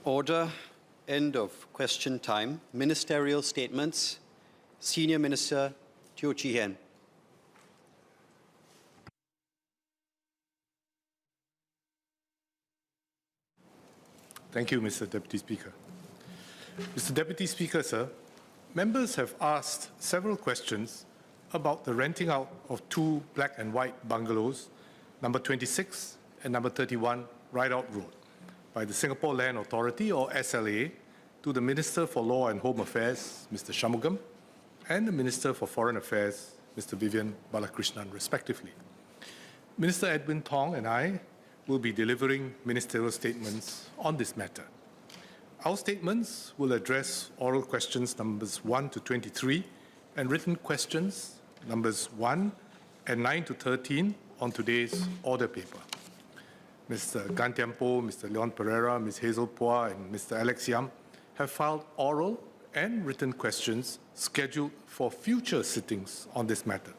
Order. End of question time. Ministerial statements. Senior Minister Teo Chee Hean. Thank you, Mr. Deputy Speaker. Mr. Deputy Speaker, sir, members have asked several questions about the renting out of two black and white bungalows, number 26 and number 31 Rideout Road, by the Singapore Land Authority, or SLA, to the Minister for Law and Home Affairs, Mr. Shanmugam, and the Minister for Foreign Affairs, Mr. Vivian Balakrishnan, respectively. Minister Edwin Tong and I will be delivering ministerial statements on this matter. Our statements will address oral questions numbers 1 to 23 and written questions numbers 1 and 9 to 13 on today's order paper. Mr. Gan Thiam Poh, Mr. Leon Pereira, Ms. Hazel Pua, and Mr. Alex Yam have filed oral and written questions scheduled for future sittings on this matter.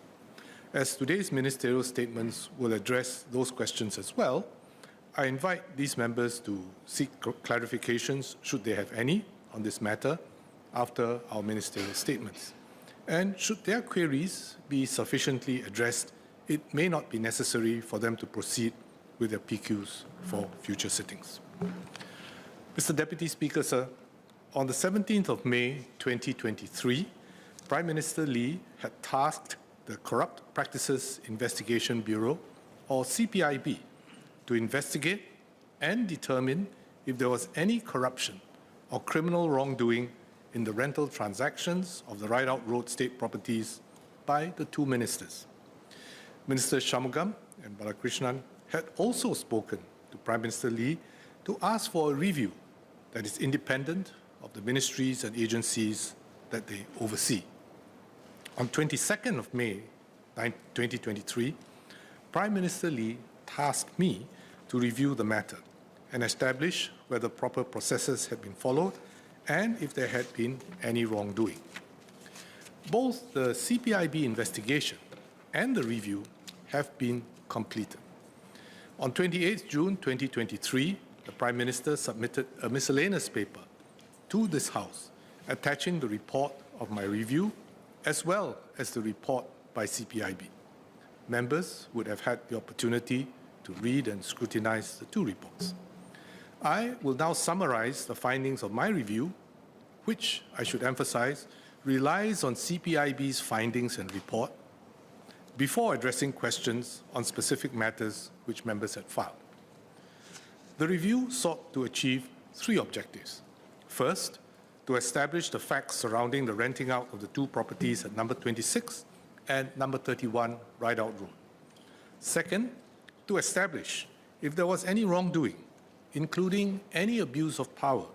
As today's ministerial statements will address those questions as well, I invite these members to seek clarifications, should they have any, on this matter after our ministerial statements. And should their queries be sufficiently addressed, it may not be necessary for them to proceed with their PQs for future sittings. Mr. Deputy Speaker, sir, on the 17th of May 2023, Prime Minister Lee had tasked the Corrupt Practices Investigation Bureau, or CPIB, to investigate and determine if there was any corruption or criminal wrongdoing in the rental transactions of the Rideout Road state properties by the two ministers. Minister Shanmugam and Balakrishnan had also spoken to Prime Minister Lee to ask for a review that is independent of the ministries and agencies that they oversee. On 22nd of May 2023, Prime Minister Lee tasked me to review the matter and establish whether proper processes had been followed and if there had been any wrongdoing. Both the CPIB investigation and the review have been completed. On 28 June 2023, the Prime Minister submitted a miscellaneous paper to this House attaching the report of my review as well as the report by CPIB. Members would have had the opportunity to read and scrutinize the two reports. I will now summarize the findings of my review, which, I should emphasize, relies on CPIB's findings and report, before addressing questions on specific matters which members had filed. The review sought to achieve three objectives. First, to establish the facts surrounding the renting out of the two properties at number 26 and number 31 Rideout Road. Second, to establish if there was any wrongdoing, including any abuse of power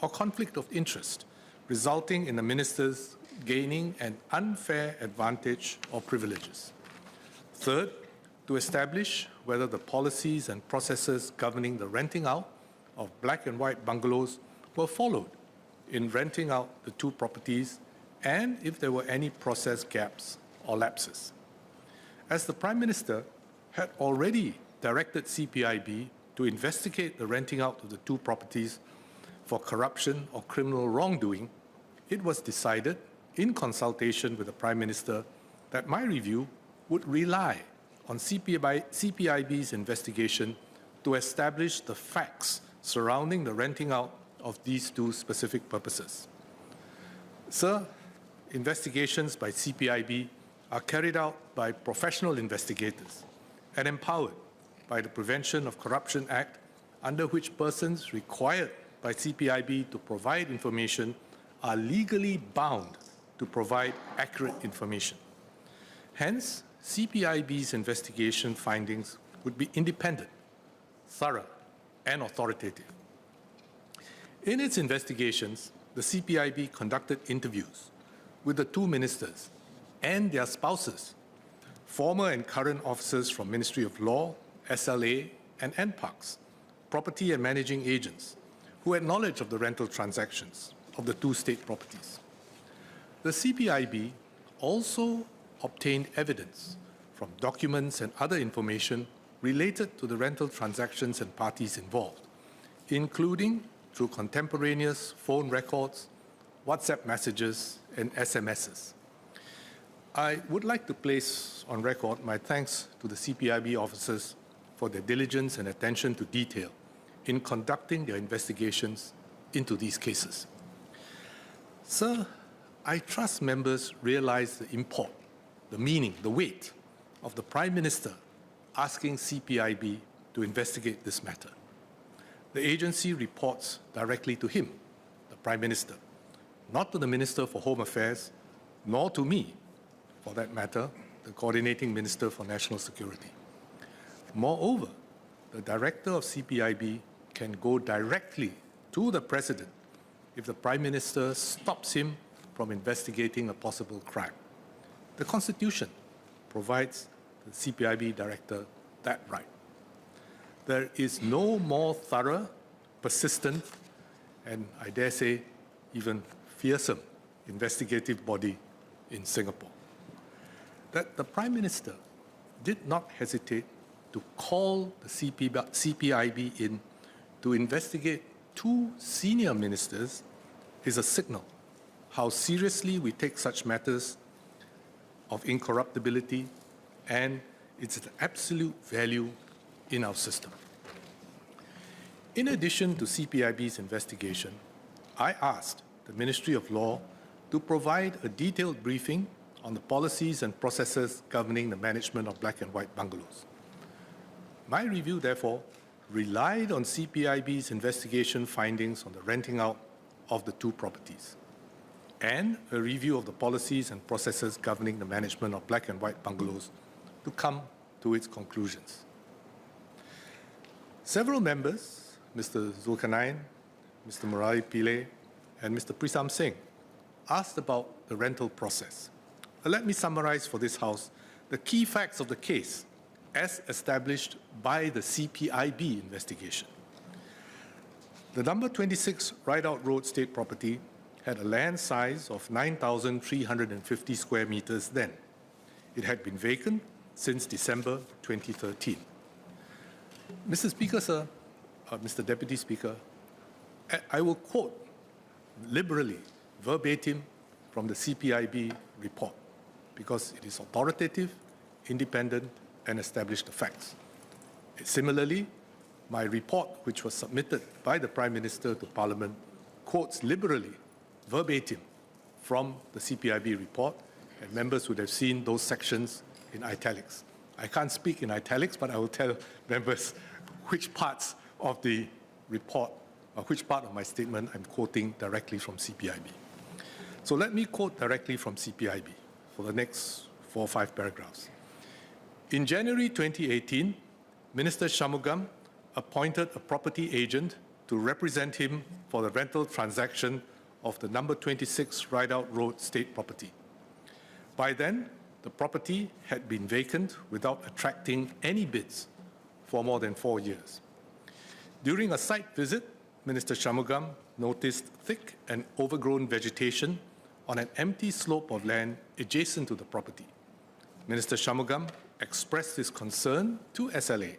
or conflict of interest, resulting in the ministers gaining an unfair advantage or privileges. Third, to establish whether the policies and processes governing the renting out of black and white bungalows were followed in renting out the two properties and if there were any process gaps or lapses. As the Prime Minister had already directed CPIB to investigate the renting out of the two properties for corruption or criminal wrongdoing, it was decided, in consultation with the Prime Minister, that my review would rely on CPIB's investigation to establish the facts surrounding the renting out of these two specific purposes. Sir, investigations by CPIB are carried out by professional investigators and empowered by the Prevention of Corruption Act, under which persons required by CPIB to provide information are legally bound to provide accurate information. Hence, CPIB's investigation findings would be independent, thorough, and authoritative. In its investigations, the CPIB conducted interviews with the two ministers and their spouses, former and current officers from Ministry of Law, SLA, and NParks, property and managing agents, who had knowledge of the rental transactions of the two state properties. The CPIB also obtained evidence from documents and other information related to the rental transactions and parties involved, including through contemporaneous phone records, WhatsApp messages, and SMSs. I would like to place on record my thanks to the CPIB officers for their diligence and attention to detail in conducting their investigations into these cases. Sir, I trust members realize the import, the meaning, the weight of the Prime Minister asking CPIB to investigate this matter. The agency reports directly to him, the Prime Minister, not to the Minister for Home Affairs, nor to me, for that matter, the Coordinating Minister for National Security. Moreover, the Director of CPIB can go directly to the President if the Prime Minister stops him from investigating a possible crime. The Constitution provides the CPIB Director that right. There is no more thorough, persistent, and I dare say even fearsome investigative body in Singapore. That the Prime Minister did not hesitate to call the CPIB in to investigate two senior ministers is a signal how seriously we take such matters of incorruptibility and its absolute value in our system. In addition to CPIB's investigation, I asked the Ministry of Law to provide a detailed briefing on the policies and processes governing the management of black and white bungalows. My review, therefore, relied on CPIB's investigation findings on the renting out of the two properties and a review of the policies and processes governing the management of black and white bungalows to come to its conclusions. Several members, Mr. Zulkarnain, Mr. Murali Pillay, and Mr. Prisam Singh, asked about the rental process. Let me summarize for this House the key facts of the case as established by the CPIB investigation. The number 26 Rideout Road state property had a land size of 9,350 square meters then. It had been vacant since December 2013. Mr. Speaker, sir, Mr. Deputy Speaker, I will quote liberally, verbatim, from the CPIB report, because it is authoritative, independent, and established the facts. Similarly, my report, which was submitted by the Prime Minister to Parliament, quotes liberally, verbatim, from the CPIB report, and members would have seen those sections in italics. I can't speak in italics, but I will tell members which parts of the report, or which part of my statement I'm quoting directly from CPIB. So let me quote directly from CPIB for the next 4 or 5 paragraphs. In January 2018, Minister Shanmugam appointed a property agent to represent him for the rental transaction of the number 26 Rideout Road state property. By then, the property had been vacant without attracting any bids for more than 4 years. During a site visit, Minister Shanmugam noticed thick and overgrown vegetation on an empty slope of land adjacent to the property. Minister Shanmugam expressed his concern to SLA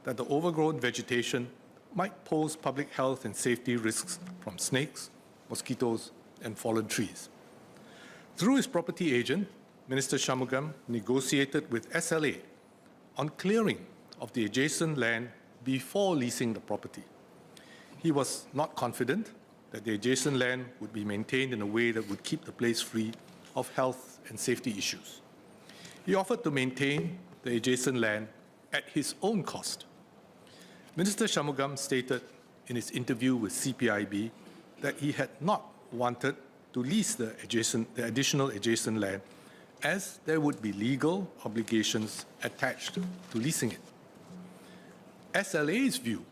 that the overgrown vegetation might pose public health and safety risks from snakes, mosquitoes, and fallen trees. Through his property agent, Minister Shanmugam negotiated with SLA on clearing of the adjacent land before leasing the property. He was not confident that the adjacent land would be maintained in a way that would keep the place free of health and safety issues. He offered to maintain the adjacent land at his own cost. Minister Shanmugam stated in his interview with CPIB that he had not wanted to lease the additional adjacent land, as there would be legal obligations attached to leasing it. SLA's view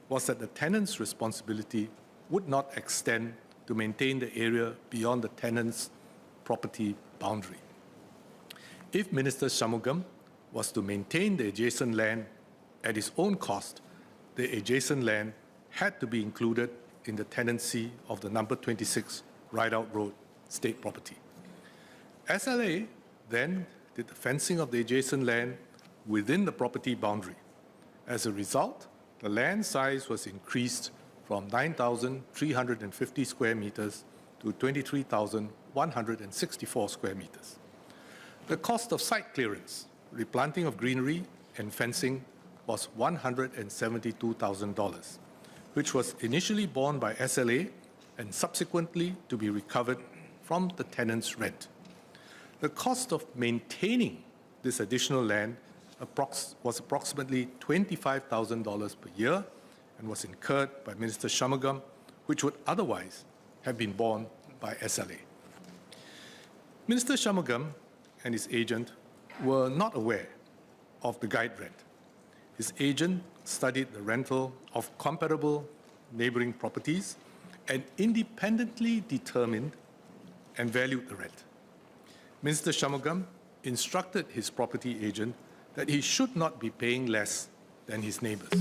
was that the tenant's responsibility would not extend to maintain the area beyond the tenant's property boundary. If Minister Shanmugam was to maintain the adjacent land at his own cost, the adjacent land had to be included in the tenancy of the number 26 Rideout Road state property. SLA then did the fencing of the adjacent land within the property boundary. As a result, the land size was increased from 9,350 square meters to 23,164 square meters. The cost of site clearance, replanting of greenery, and fencing was $172,000, which was initially borne by SLA and subsequently to be recovered from the tenant's rent. The cost of maintaining this additional land was approximately $25,000 per year and was incurred by Minister Shanmugam, which would otherwise have been borne by SLA. Minister Shanmugam and his agent were not aware of the guide rent. His agent studied the rental of comparable neighboring properties and independently determined and valued the rent. Minister Shanmugam instructed his property agent that he should not be paying less than his neighbors.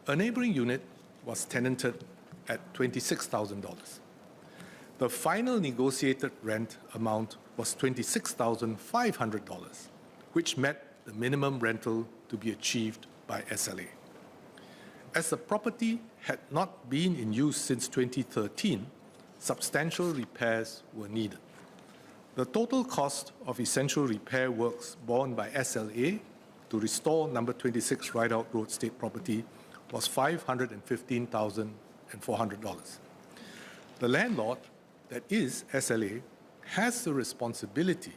A neighboring unit was tenanted at $26,000. The final negotiated rent amount was $26,500, which met the minimum rental to be achieved by SLA. As the property had not been in use since 2013, substantial repairs were needed. The total cost of essential repair works borne by SLA to restore number 26 Rideout Road State Property was $515,400. The landlord, that is SLA, has the responsibility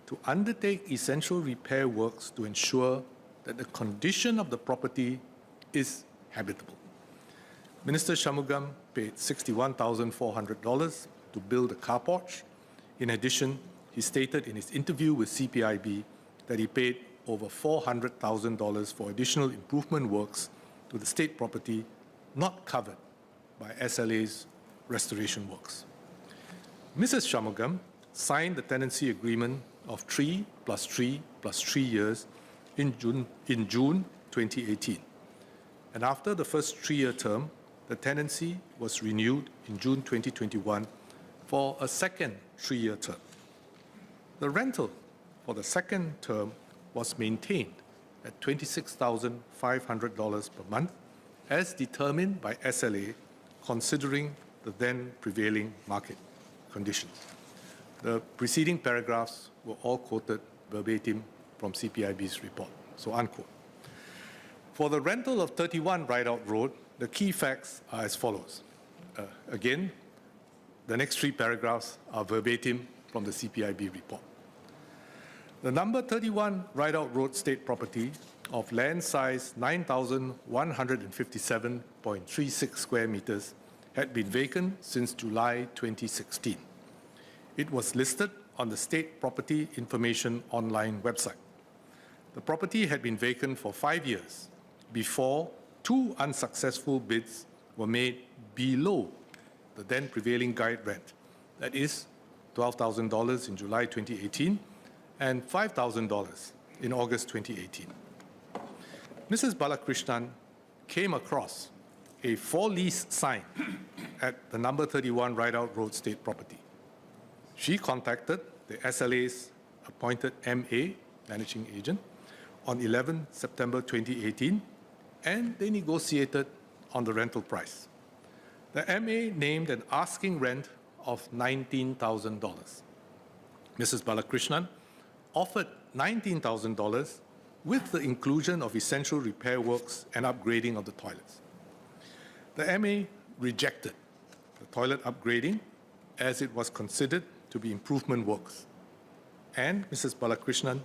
to undertake essential repair works to ensure that the condition of the property is habitable. Minister Shanmugam paid $61,400 to build a car porch. In addition, he stated in his interview with CPIB that he paid over $400,000 for additional improvement works to the state property not covered by SLA's restoration works. Mrs. Shanmugam signed the tenancy agreement of 3 + 3 + 3 years in June 2018. And after the first 3-year term, the tenancy was renewed in June 2021 for a second 3-year term. The rental for the second term was maintained at $26,500 per month, as determined by SLA, considering the then prevailing market conditions. The preceding paragraphs were all quoted verbatim from CPIB's report, so unquote. For the rental of 31 Rideout Road, the key facts are as follows. Again, the next 3 paragraphs are verbatim from the CPIB report. The number 31 Rideout Road State Property of land size 9,157.36 square meters had been vacant since July 2016. It was listed on the State Property Information online website. The property had been vacant for 5 years before 2 unsuccessful bids were made below the then prevailing guide rent, that is $12,000 in July 2018 and $5,000 in August 2018. Mrs. Balakrishnan came across a for-lease sign at the number 31 Rideout Road State Property. She contacted the SLA's appointed MA, managing agent, on 11 September 2018, and they negotiated on the rental price. The MA named an asking rent of $19,000. Mrs. Balakrishnan offered $19,000 with the inclusion of essential repair works and upgrading of the toilets. The MA rejected the toilet upgrading as it was considered to be improvement works, and Mrs. Balakrishnan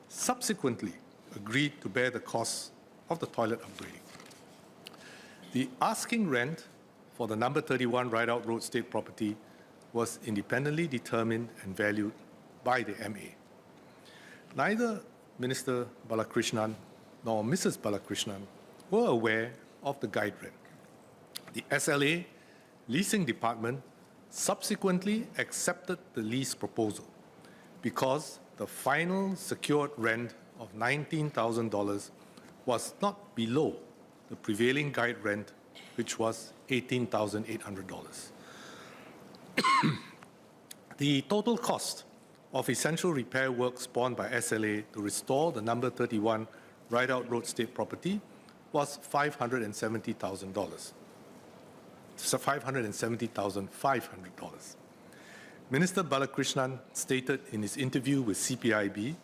subsequently agreed to bear the costs of the toilet upgrading. The asking rent for the number 31 Rideout Road State Property was independently determined and valued by the MA. Neither Minister Balakrishnan nor Mrs. Balakrishnan were aware of the guide rent. The SLA leasing department subsequently accepted the lease proposal because the final secured rent of $19,000 was not below the prevailing guide rent, which was $18,800. The total cost of essential repair works borne by SLA to restore the number 31 Rideout Road State Property was $570,000. $570,500. Minister Balakrishnan stated in his interview with CPIB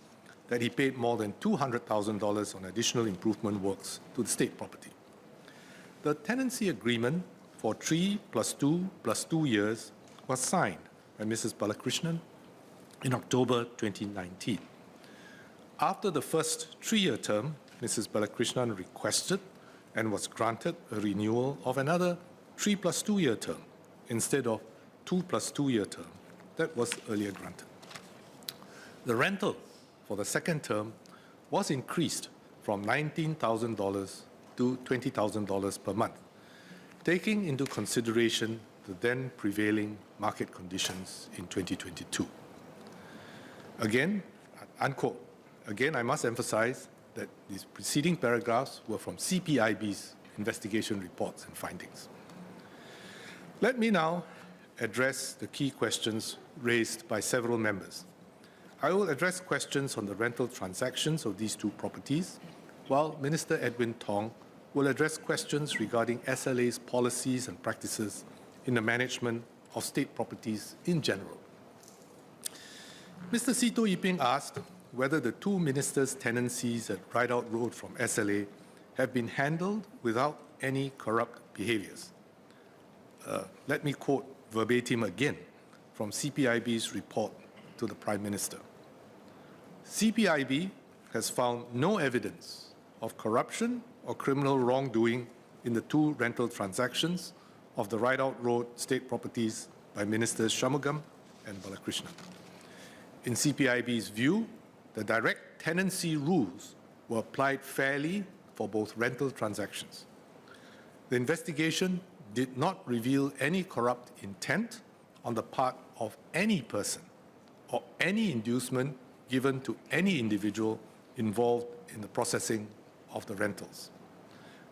that he paid more than $200,000 on additional improvement works to the state property. The tenancy agreement for 3 + 2 + 2 years was signed by Mrs. Balakrishnan in October 2019. After the first 3-year term, Mrs. Balakrishnan requested and was granted a renewal of another 3 + 2-year term instead of 2 + 2-year term that was earlier granted. The rental for the second term was increased from $19,000 to $20,000 per month, taking into consideration the then prevailing market conditions in 2022. Again, unquote, again, I must emphasize that these preceding paragraphs were from CPIB's investigation reports and findings. Let me now address the key questions raised by several members. I will address questions on the rental transactions of these two properties, while Minister Edwin Tong will address questions regarding SLA's policies and practices in the management of state properties in general. Mr. Sito Yiping asked whether the two ministers' tenancies at Rideout Road from SLA have been handled without any corrupt behaviors. Let me quote verbatim again from CPIB's report to the Prime Minister. CPIB has found no evidence of corruption or criminal wrongdoing in the two rental transactions of the Rideout Road state properties by Ministers Shanmugam and Balakrishnan. In CPIB's view, the direct tenancy rules were applied fairly for both rental transactions. The investigation did not reveal any corrupt intent on the part of any person or any inducement given to any individual involved in the processing of the rentals.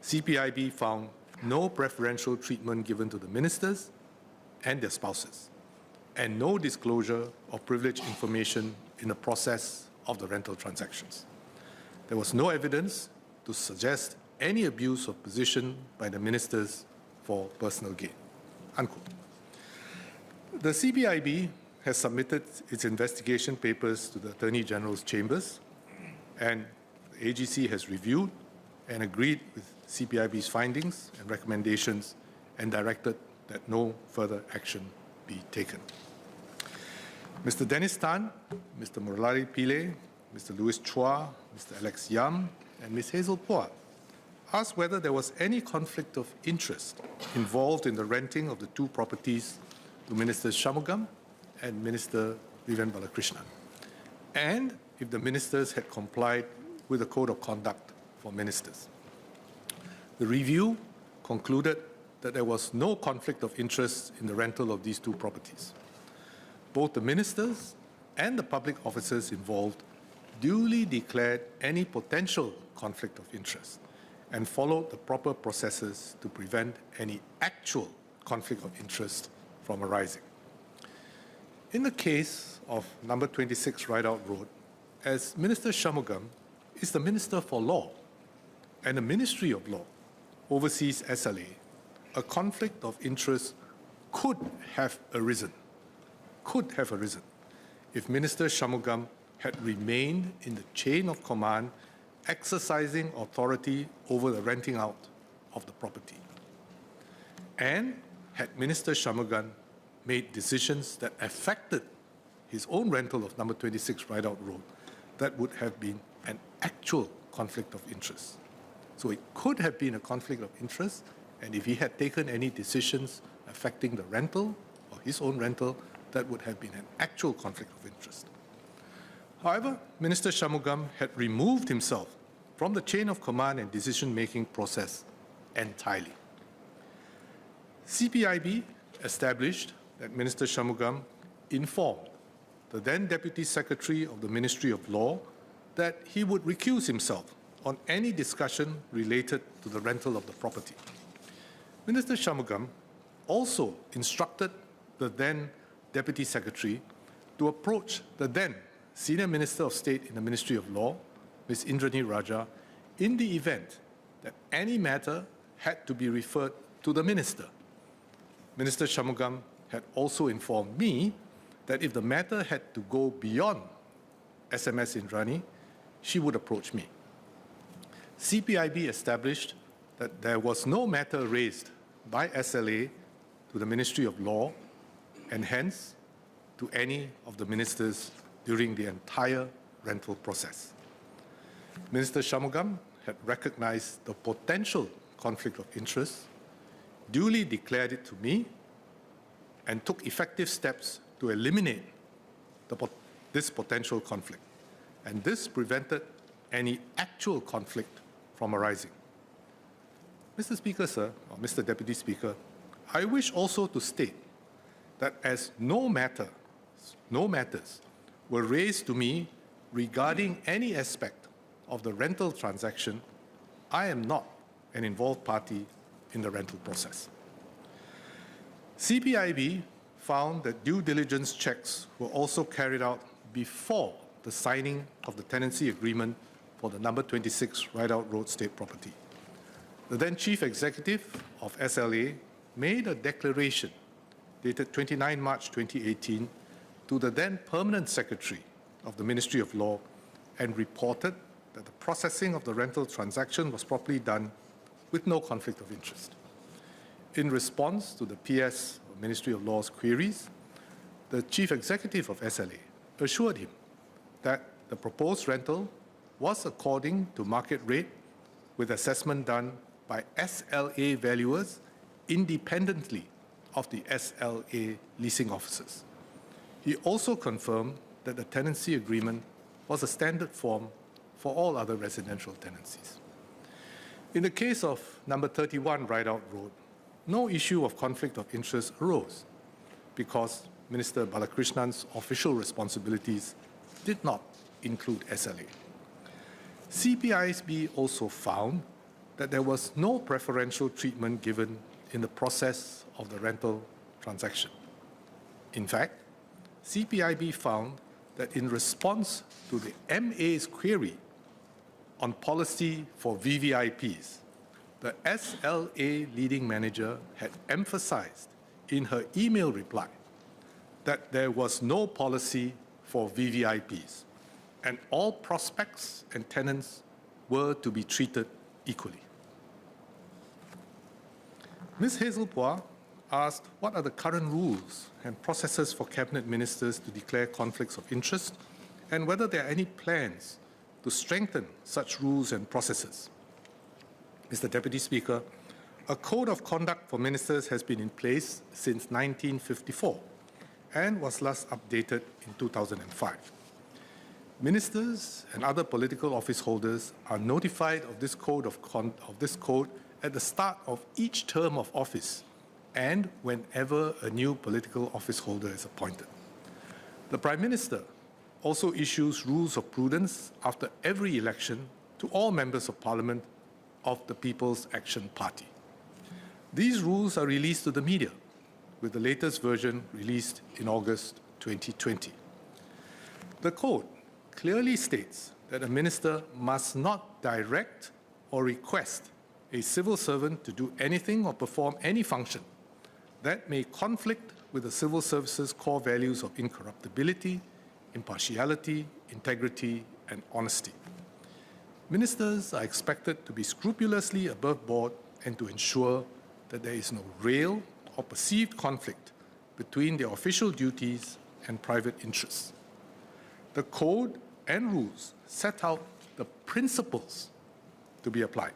CPIB found no preferential treatment given to the ministers and their spouses, and no disclosure of privileged information in the process of the rental transactions. There was no evidence to suggest any abuse of position by the ministers for personal gain. Unquote. The CPIB has submitted its investigation papers to the Attorney General's chambers, and the AGC has reviewed and agreed with CPIB's findings and recommendations and directed that no further action be taken. Mr. Dennis Tan, Mr. Murali Pillay, Mr. Louis Chua, Mr. Alex Yam, and Ms. Hazel Phua asked whether there was any conflict of interest involved in the renting of the two properties to Ministers Shanmugam and Minister Vivian Balakrishnan, and if the ministers had complied with the Code of Conduct for Ministers. The review concluded that there was no conflict of interest in the rental of these two properties. Both the ministers and the public officers involved duly declared any potential conflict of interest and followed the proper processes to prevent any actual conflict of interest from arising. In the case of number 26 Rideout Road, as Minister Shanmugam is the Minister for Law and the Ministry of Law oversees SLA, a conflict of interest could have arisen if Minister Shanmugam had remained in the chain of command exercising authority over the renting out of the property, and had Minister Shanmugam made decisions that affected his own rental of number 26 Rideout Road, that would have been an actual conflict of interest. So it could have been a conflict of interest, and if he had taken any decisions affecting the rental or his own rental, that would have been an actual conflict of interest. However, Minister Shanmugam had removed himself from the chain of command and decision-making process entirely. CPIB established that Minister Shanmugam informed the then Deputy Secretary of the Ministry of Law that he would recuse himself on any discussion related to the rental of the property. Minister Shanmugam also instructed the then Deputy Secretary to approach the then Senior Minister of State in the Ministry of Law, Ms. Indrani Raja, in the event that any matter had to be referred to the Minister. Minister Shanmugam had also informed me that if the matter had to go beyond SMS Indrani, she would approach me. CPIB established that there was no matter raised by SLA to the Ministry of Law and hence to any of the ministers during the entire rental process. Minister Shanmugam had recognized the potential conflict of interest, duly declared it to me, and took effective steps to eliminate this potential conflict. And this prevented any actual conflict from arising. Mr. Speaker, sir, or Mr. Deputy Speaker, I wish also to state that as no matters were raised to me regarding any aspect of the rental transaction, I am not an involved party in the rental process. CPIB found that due diligence checks were also carried out before the signing of the tenancy agreement for the number 26 Rideout Road State property. The then Chief Executive of SLA made a declaration dated 29 March 2018 to the then Permanent Secretary of the Ministry of Law and reported that the processing of the rental transaction was properly done with no conflict of interest. In response to the PS or Ministry of Law's queries, the Chief Executive of SLA assured him that the proposed rental was according to market rate with assessment done by SLA valuers independently of the SLA leasing officers. He also confirmed that the tenancy agreement was a standard form for all other residential tenancies. In the case of number 31 Rideout Road, no issue of conflict of interest arose because Minister Balakrishnan's official responsibilities did not include SLA. CPIB also found that there was no preferential treatment given in the process of the rental transaction. In fact, CPIB found that in response to the MA's query on policy for VVIPs, the SLA leading manager had emphasized in her email reply that there was no policy for VVIPs and all prospects and tenants were to be treated equally. Ms. Hazel Pua asked what are the current rules and processes for cabinet ministers to declare conflicts of interest and whether there are any plans to strengthen such rules and processes. Mr. Deputy Speaker, a code of conduct for ministers has been in place since 1954 and was last updated in 2005. Ministers and other political office holders are notified of this code at the start of each term of office and whenever a new political office holder is appointed. The Prime Minister also issues rules of prudence after every election to all members of Parliament of the People's Action Party. These rules are released to the media, with the latest version released in August 2020. The code clearly states that a minister must not direct or request a civil servant to do anything or perform any function that may conflict with the civil service's core values of incorruptibility, impartiality, integrity, and honesty. Ministers are expected to be scrupulously above board and to ensure that there is no real or perceived conflict between their official duties and private interests. The code and rules set out the principles to be applied.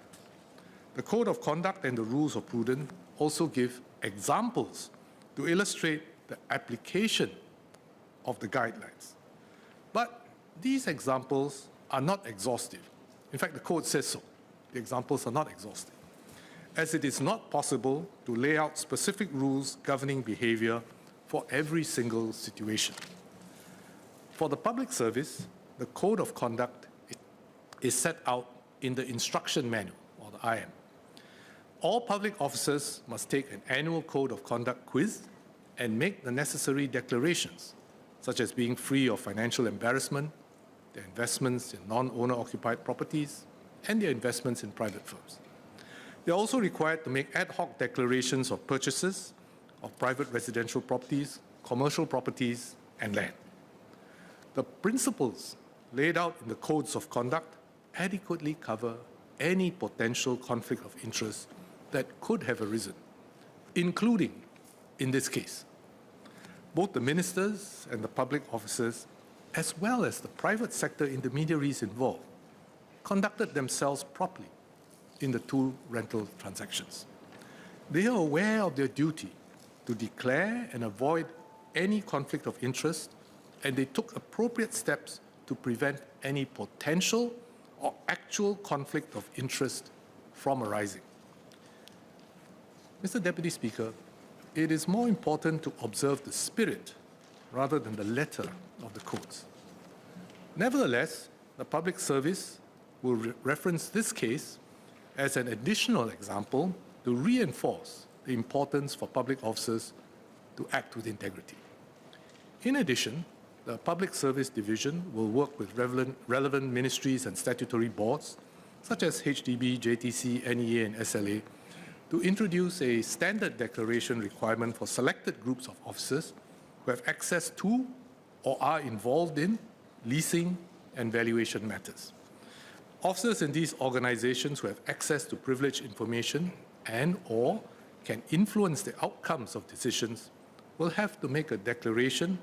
The Code of Conduct and the Rules of Prudence also give examples to illustrate the application of the guidelines. But these examples are not exhaustive. In fact, the code says so. The examples are not exhaustive, as it is not possible to lay out specific rules governing behavior for every single situation. For the public service, the Code of Conduct is set out in the Instruction Manual, or the IM. All public officers must take an annual Code of Conduct quiz and make the necessary declarations, such as being free of financial embarrassment, their investments in non-owner-occupied properties, and their investments in private firms. They are also required to make ad hoc declarations of purchases of private residential properties, commercial properties, and land. The principles laid out in the codes of conduct adequately cover any potential conflict of interest that could have arisen, including in this case. Both the ministers and the public officers, as well as the private sector intermediaries involved, conducted themselves properly in the two rental transactions. They are aware of their duty to declare and avoid any conflict of interest, and they took appropriate steps to prevent any potential or actual conflict of interest from arising. Mr. Deputy Speaker, it is more important to observe the spirit rather than the letter of the codes. Nevertheless, the public service will reference this case as an additional example to reinforce the importance for public officers to act with integrity. In addition, the Public Service Division will work with relevant ministries and statutory boards, such as HDB, JTC, NEA, and SLA, to introduce a standard declaration requirement for selected groups of officers who have access to or are involved in leasing and valuation matters. Officers in these organizations who have access to privileged information and/or can influence the outcomes of decisions will have to make a declaration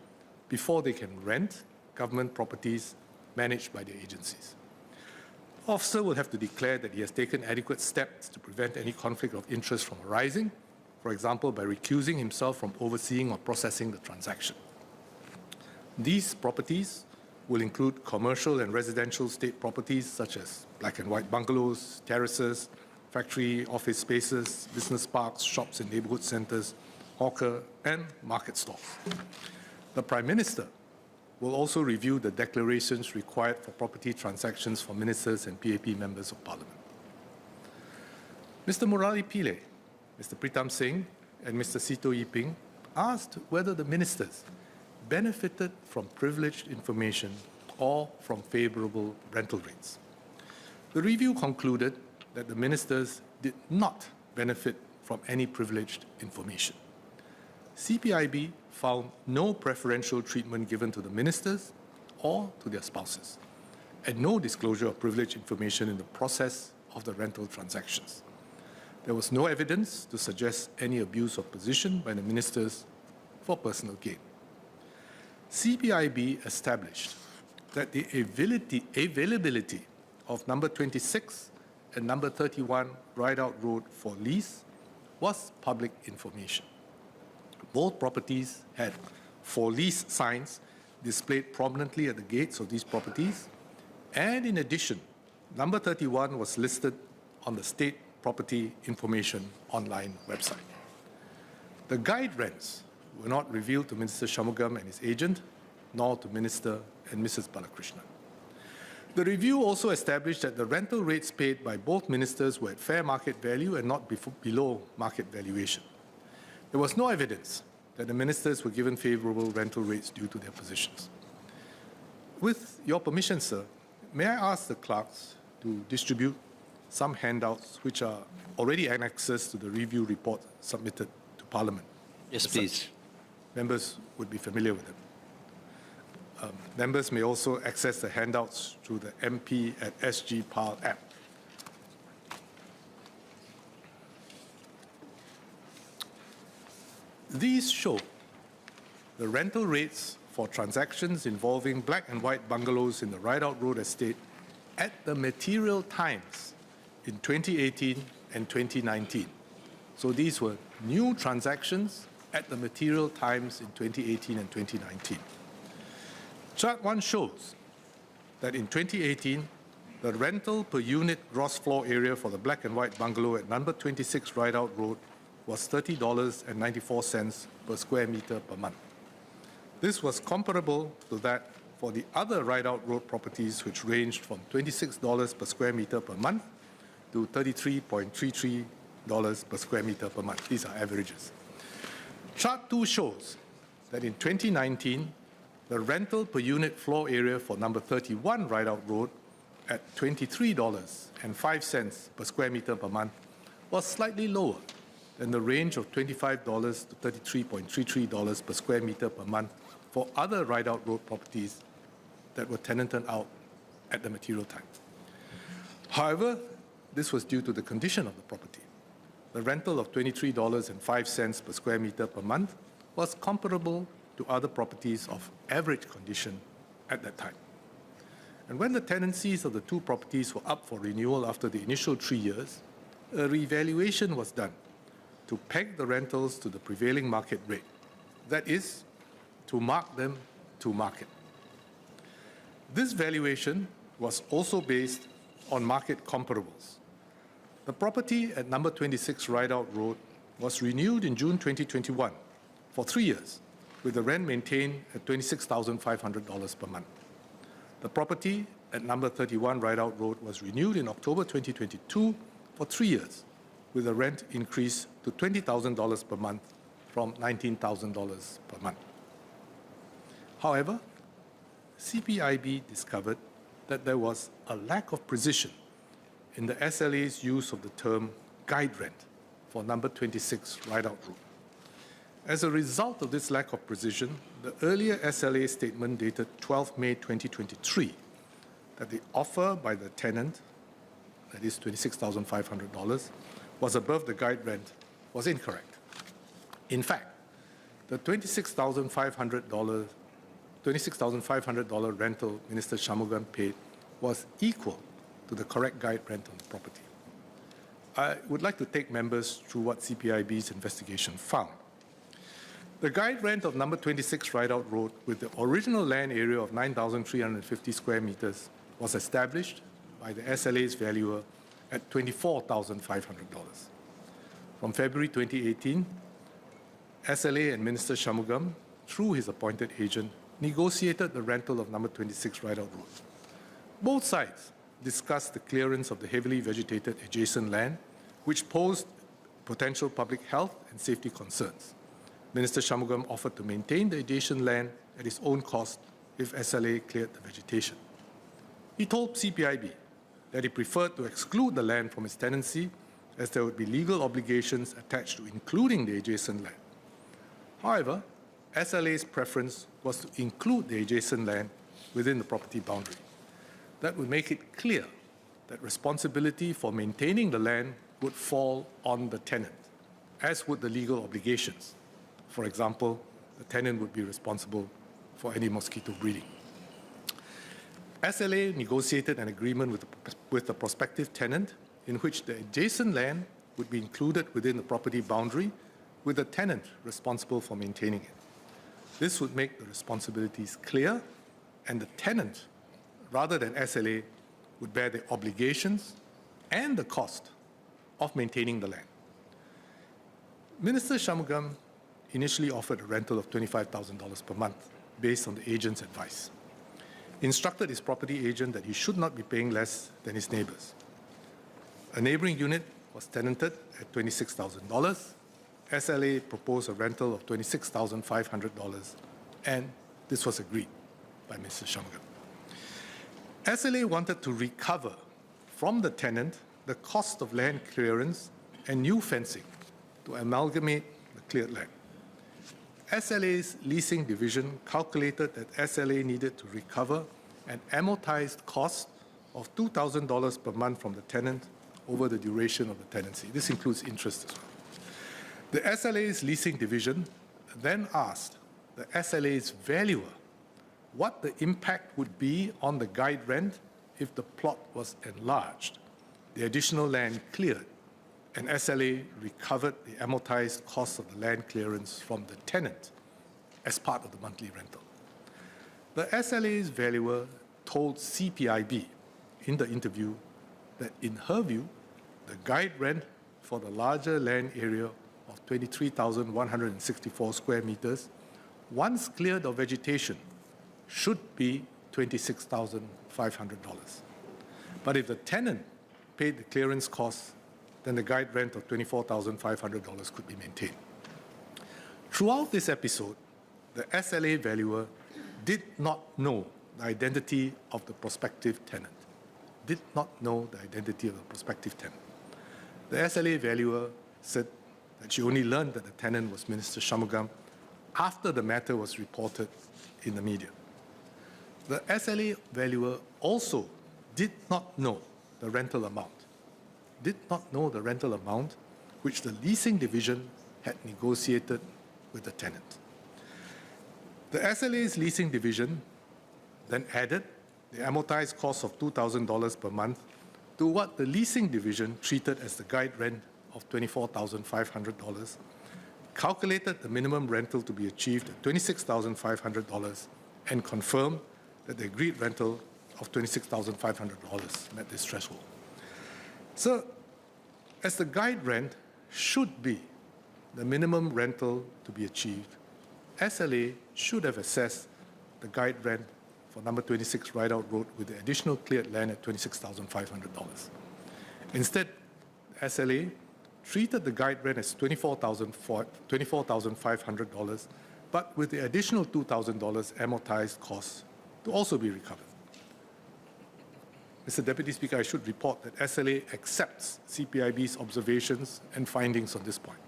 before they can rent government properties managed by the agencies. The officer will have to declare that he has taken adequate steps to prevent any conflict of interest from arising, for example, by recusing himself from overseeing or processing the transaction. These properties will include commercial and residential state properties such as black and white bungalows, terraces, factory, office spaces, business parks, shops and neighborhood centers, hawker and market stalls. The Prime Minister will also review the declarations required for property transactions for ministers and PAP members of Parliament. Mr. Murali Pillai, Mr. Pritam Singh, and Mr. Sito Yiping asked whether the ministers benefited from privileged information or from favorable rental rates. The review concluded that the ministers did not benefit from any privileged information. CPIB found no preferential treatment given to the ministers or to their spouses, and no disclosure of privileged information in the process of the rental transactions. There was no evidence to suggest any abuse of position by the ministers for personal gain. CPIB established that the availability of number 26 and number 31 Rideout Road for lease was public information. Both properties had for lease signs displayed prominently at the gates of these properties, and in addition, number 31 was listed on the State Property Information online website. The guide rents were not revealed to Minister Shanmugam and his agent, nor to Minister and Mrs. Balakrishnan. The review also established that the rental rates paid by both ministers were at fair market value and not below market valuation. There was no evidence that the ministers were given favorable rental rates due to their positions. With your permission, sir, may I ask the clerks to distribute some handouts which are already annexes to the review report submitted to Parliament? Yes, please. Members would be familiar with them. Members may also access the handouts through the MP at SG PAL app. These show the rental rates for transactions involving black and white bungalows in the Rideout Road estate at the material times in 2018 and 2019. So these were new transactions at the material times in 2018 and 2019. Chart 1 shows that in 2018, the rental per unit gross floor area for the black and white bungalow at number 26 Rideout Road was $30.94 per square meter per month. This was comparable to that for the other Rideout Road properties, which ranged from $26 per square meter per month to $33.33 per square meter per month. These are averages. Chart 2 shows that in 2019, the rental per unit floor area for number 31 Rideout Road at $23.05 per square meter per month was slightly lower than the range of $25 to $33.33 per square meter per month for other ride-out road properties that were tenanted out at the material time. However, this was due to the condition of the property. The rental of $23.05 per square meter per month was comparable to other properties of average condition at that time. And when the tenancies of the two properties were up for renewal after the initial 3 years, a revaluation was done to peg the rentals to the prevailing market rate. That is, to mark them to market. This valuation was also based on market comparables. The property at number 26 Rideout Road was renewed in June 2021 for 3 years, with the rent maintained at $26,500 per month. The property at number 31 Rideout Road was renewed in October 2022 for 3 years, with the rent increased to $20,000 per month from $19,000 per month. However, CPIB discovered that there was a lack of precision in the SLA's use of the term guide rent for number 26 Rideout Road. As a result of this lack of precision, the earlier SLA statement dated 12 May 2023 that the offer by the tenant, that is $26,500, was above the guide rent was incorrect. In fact, the $26,500 rental Minister Shanmugam paid was equal to the correct guide rent on the property. I would like to take members through what CPIB's investigation found. The guide rent of number 26 Rideout Road with the original land area of 9,350 square meters was established by the SLA's valuer at $24,500. From February 2018, SLA and Minister Shanmugam, through his appointed agent, negotiated the rental of number 26 Rideout Road. Both sides discussed the clearance of the heavily vegetated adjacent land, which posed potential public health and safety concerns. Minister Shanmugam offered to maintain the adjacent land at his own cost if SLA cleared the vegetation. He told CPIB that he preferred to exclude the land from his tenancy as there would be legal obligations attached to including the adjacent land. However, SLA's preference was to include the adjacent land within the property boundary. That would make it clear that responsibility for maintaining the land would fall on the tenant, as would the legal obligations. For example, the tenant would be responsible for any mosquito breeding. SLA negotiated an agreement with the prospective tenant in which the adjacent land would be included within the property boundary, with the tenant responsible for maintaining it. This would make the responsibilities clear, and the tenant, rather than SLA, would bear the obligations and the cost of maintaining the land. Minister Shanmugam initially offered a rental of $25,000 per month based on the agent's advice. He instructed his property agent that he should not be paying less than his neighbors. A neighboring unit was tenanted at $26,000. SLA proposed a rental of $26,500, and this was agreed by Mr. Shanmugam. SLA wanted to recover from the tenant the cost of land clearance and new fencing to amalgamate the cleared land. SLA's leasing division calculated that SLA needed to recover an amortized cost of $2,000 per month from the tenant over the duration of the tenancy. This includes interest as well. The SLA's leasing division then asked the SLA's valuer what the impact would be on the guide rent if the plot was enlarged, the additional land cleared, and SLA recovered the amortized cost of the land clearance from the tenant as part of the monthly rental. The SLA's valuer told CPIB in the interview that in her view, the guide rent for the larger land area of 23,164 square meters, once cleared of vegetation, should be $26,500. But if the tenant paid the clearance costs, then the guide rent of $24,500 could be maintained. Throughout this episode, the SLA valuer did not know the identity of the prospective tenant. Did not know the identity of the prospective tenant. The SLA valuer said that she only learned that the tenant was Minister Shanmugam after the matter was reported in the media. The SLA valuer also did not know the rental amount, which the leasing division had negotiated with the tenant. The SLA's leasing division then added the amortized cost of $2,000 per month to what the leasing division treated as the guide rent of $24,500, calculated the minimum rental to be achieved at $26,500, and confirmed that the agreed rental of $26,500 met this threshold. So, as the guide rent should be the minimum rental to be achieved, SLA should have assessed the guide rent for number 26 Rideout Road with the additional cleared land at $26,500. Instead, SLA treated the guide rent as $24,500, but with the additional $2,000 amortized costs to also be recovered. Mr. Deputy Speaker, I should report that SLA accepts CPIB's observations and findings on this point.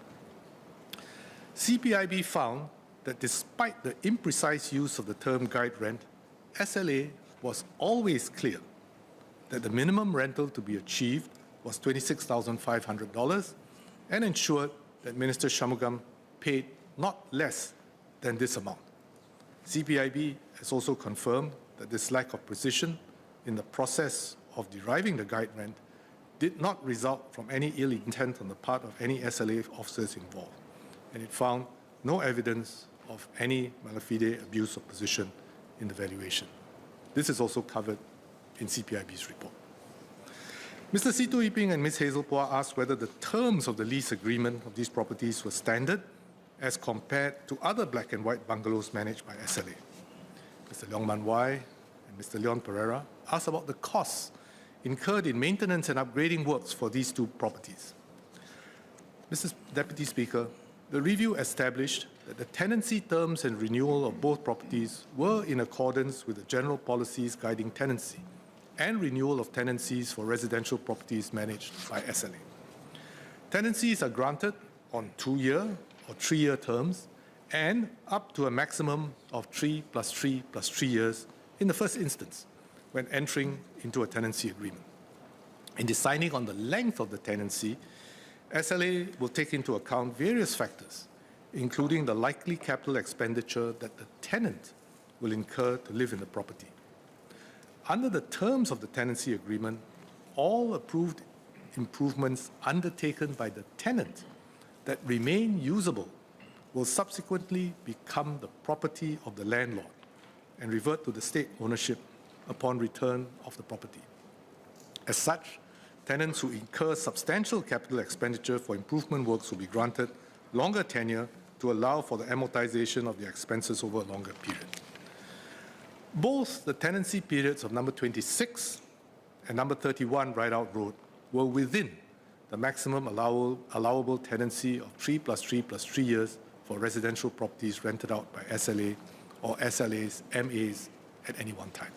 CPIB found that despite the imprecise use of the term guide rent, SLA was always clear that the minimum rental to be achieved was $26,500 and ensured that Minister Shanmugam paid not less than this amount. CPIB has also confirmed that this lack of precision in the process of deriving the guide rent did not result from any ill intent on the part of any SLA officers involved, and it found no evidence of any mala fide abuse of position in the valuation. This is also covered in CPIB's report. Mr. Situ Iping and Ms. Hazel Pua asked whether the terms of the lease agreement of these properties were standard as compared to other black and white bungalows managed by SLA. Mr. Leong Man Wai and Mr. Leon Pereira asked about the costs incurred in maintenance and upgrading works for these two properties. Mr. Deputy Speaker, the review established that the tenancy terms and renewal of both properties were in accordance with the general policies guiding tenancy and renewal of tenancies for residential properties managed by SLA. Tenancies are granted on 2-year or 3-year terms and up to a maximum of 3 + 3 + 3 years in the first instance when entering into a tenancy agreement. In deciding on the length of the tenancy, SLA will take into account various factors, including the likely capital expenditure that the tenant will incur to live in the property. Under the terms of the tenancy agreement, all approved improvements undertaken by the tenant that remain usable will subsequently become the property of the landlord and revert to the state ownership upon return of the property. As such, tenants who incur substantial capital expenditure for improvement works will be granted longer tenure to allow for the amortization of their expenses over a longer period. Both the tenancy periods of number 26 and number 31 Rideout Road were within the maximum allowable tenancy of 3 + 3 + 3 years for residential properties rented out by SLA or SLA's MAs at any one time.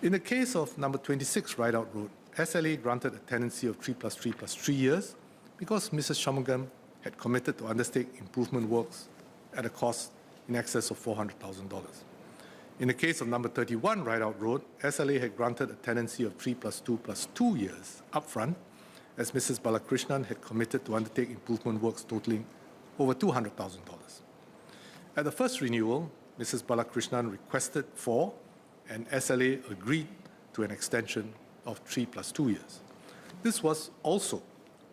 In the case of number 26 Rideout Road, SLA granted a tenancy of 3 + 3 + 3 years because Mrs. Shanmugam had committed to undertake improvement works at a cost in excess of $400,000. In the case of number 31 Rideout Road, SLA had granted a tenancy of 3 + 2 + 2 years upfront, as Mrs. Balakrishnan had committed to undertake improvement works totaling over $200,000. At the first renewal, Mrs. Balakrishnan requested for and SLA agreed to an extension of 3 + 2 years. This was also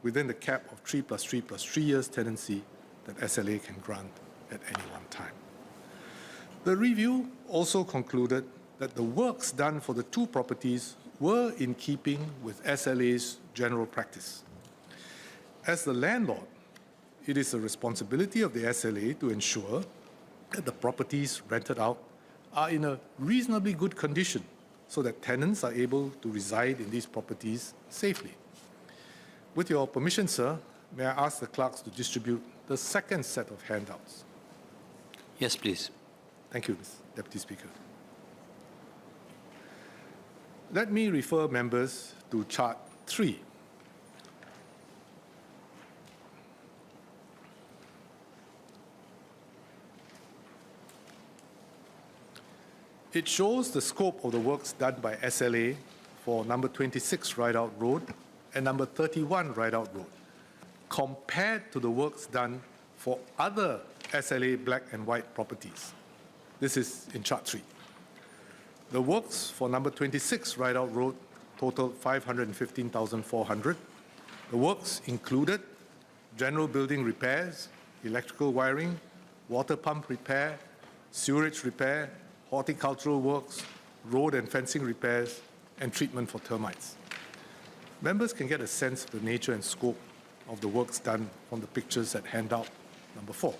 within the cap of 3 + 3 + 3 years tenancy that SLA can grant at any one time. The review also concluded that the works done for the two properties were in keeping with SLA's general practice. As the landlord, it is the responsibility of the SLA to ensure that the properties rented out are in a reasonably good condition so that tenants are able to reside in these properties safely. With your permission, sir, may I ask the clerks to distribute the second set of handouts? Yes, please. Thank you, Mr. Deputy Speaker. Let me refer members to Chart 3. It shows the scope of the works done by SLA for number 26 Rideout Road and number 31 Rideout Road, compared to the works done for other SLA black and white properties. This is in chart 3. The works for number 26 Rideout Road totaled 515,400. The works included general building repairs, electrical wiring, water pump repair, sewerage repair, horticultural works, road and fencing repairs, and treatment for termites. Members can get a sense of the nature and scope of the works done from the pictures at handout number 4.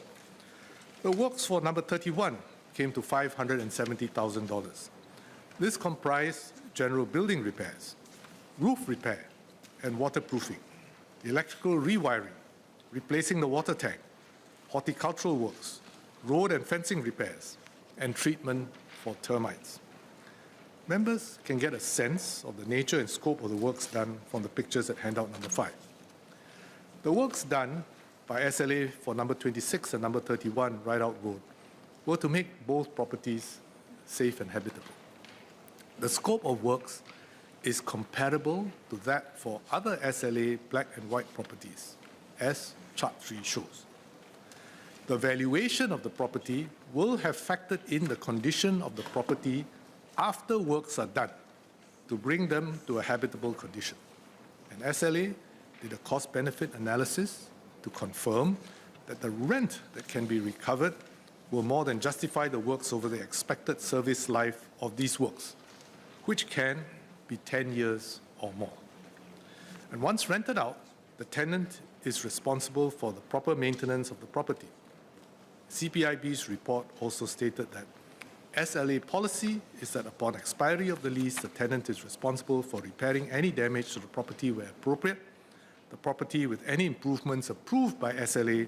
The works for number 31 came to $570,000. This comprised general building repairs, roof repair and waterproofing, electrical rewiring, replacing the water tank, horticultural works, road and fencing repairs, and treatment for termites. Members can get a sense of the nature and scope of the works done from the pictures at handout number 5. The works done by SLA for number 26 and number 31 Rideout Road were to make both properties safe and habitable. The scope of works is comparable to that for other SLA black and white properties, as chart 3 shows. The valuation of the property will have factored in the condition of the property after works are done to bring them to a habitable condition. And SLA did a cost-benefit analysis to confirm that the rent that can be recovered will more than justify the works over the expected service life of these works, which can be 10 years or more. And once rented out, the tenant is responsible for the proper maintenance of the property. CPIB's report also stated that SLA policy is that upon expiry of the lease, the tenant is responsible for repairing any damage to the property where appropriate. The property with any improvements approved by SLA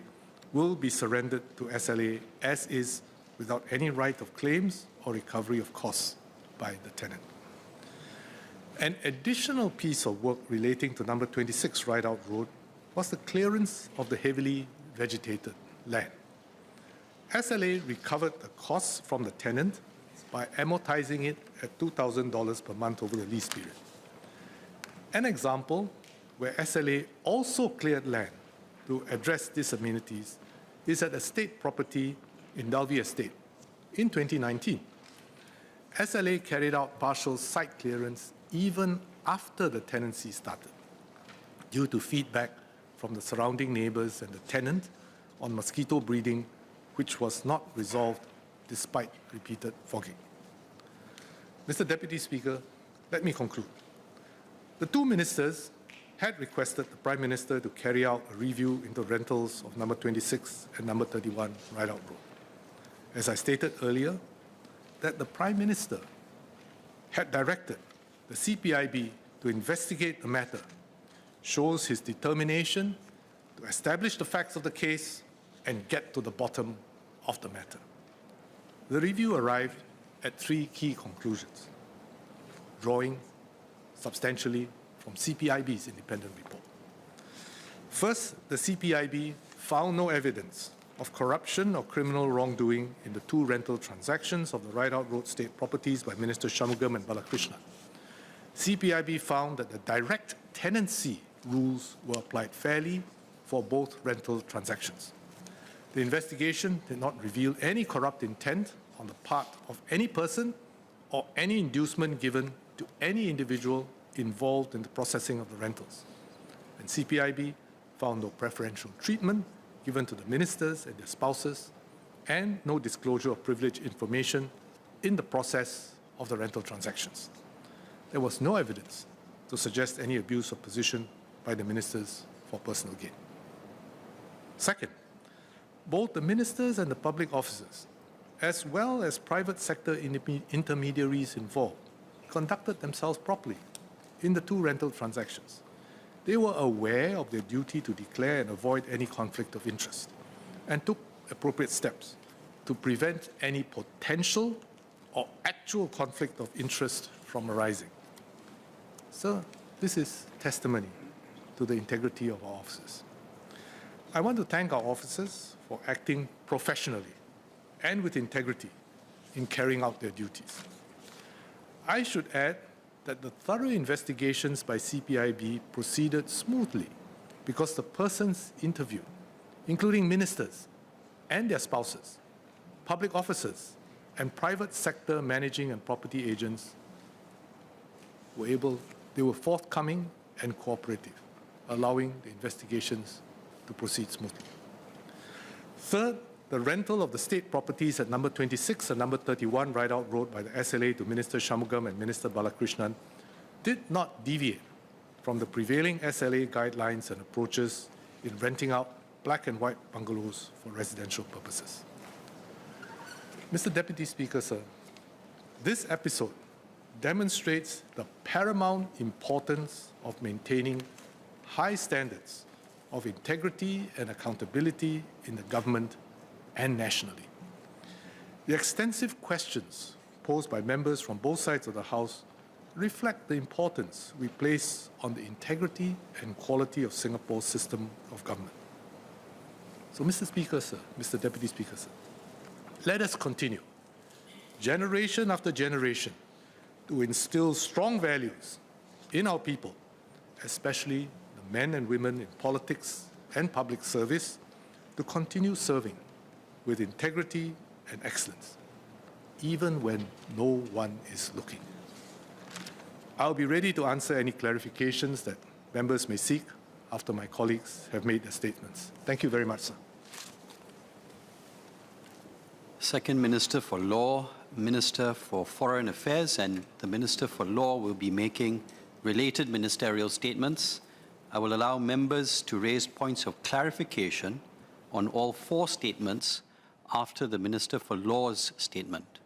will be surrendered to SLA as is, without any right of claims or recovery of costs by the tenant. An additional piece of work relating to number 26 Rideout Road was the clearance of the heavily vegetated land. SLA recovered the costs from the tenant by amortizing it at $2,000 per month over the lease period. An example where SLA also cleared land to address these amenities is at a state property in Dalvey Estate in 2019. SLA carried out partial site clearance even after the tenancy started, due to feedback from the surrounding neighbors and the tenant on mosquito breeding, which was not resolved despite repeated fogging. Mr. Deputy Speaker, let me conclude. The two ministers had requested the Prime Minister to carry out a review into rentals of number 26 and number 31 Rideout Road. As I stated earlier, that the Prime Minister had directed the CPIB to investigate the matter shows his determination to establish the facts of the case and get to the bottom of the matter. The review arrived at 3 key conclusions, drawing substantially from CPIB's independent report. First, the CPIB found no evidence of corruption or criminal wrongdoing in the 2 rental transactions of the Rideout Road state properties by Minister Shanmugam and Balakrishna. CPIB found that the direct tenancy rules were applied fairly for both rental transactions. The investigation did not reveal any corrupt intent on the part of any person or any inducement given to any individual involved in the processing of the rentals. And CPIB found no preferential treatment given to the ministers and their spouses, and no disclosure of privileged information in the process of the rental transactions. There was no evidence to suggest any abuse of position by the ministers for personal gain. Second, both the ministers and the public officers, as well as private sector intermediaries involved, conducted themselves properly in the 2 rental transactions. They were aware of their duty to declare and avoid any conflict of interest and took appropriate steps to prevent any potential or actual conflict of interest from arising. Sir, this is testimony to the integrity of our officers. I want to thank our officers for acting professionally and with integrity in carrying out their duties. I should add that the thorough investigations by CPIB proceeded smoothly because the persons interviewed, including ministers and their spouses, public officers, and private sector managing and property agents, they were forthcoming and cooperative, allowing the investigations to proceed smoothly. Third, the rental of the state properties at number 26 and number 31 Rideout Road by the SLA to Minister Shanmugam and Minister Balakrishnan did not deviate from the prevailing SLA guidelines and approaches in renting out black and white bungalows for residential purposes. Mr. Deputy Speaker, sir, this episode demonstrates the paramount importance of maintaining high standards of integrity and accountability in the government and nationally. The extensive questions posed by members from both sides of the House reflect the importance we place on the integrity and quality of Singapore's system of government. So, Mr. Speaker, sir, Mr. Deputy Speaker, sir, let us continue, generation after generation, to instill strong values in our people, especially the men and women in politics and public service, to continue serving with integrity and excellence, even when no one is looking. I'll be ready to answer any clarifications that members may seek after my colleagues have made their statements. Thank you very much, sir. Second Minister for Law, Minister for Foreign Affairs, and the Minister for Law will be making related ministerial statements. I will allow members to raise points of clarification on all four statements after the Minister for Law's statement.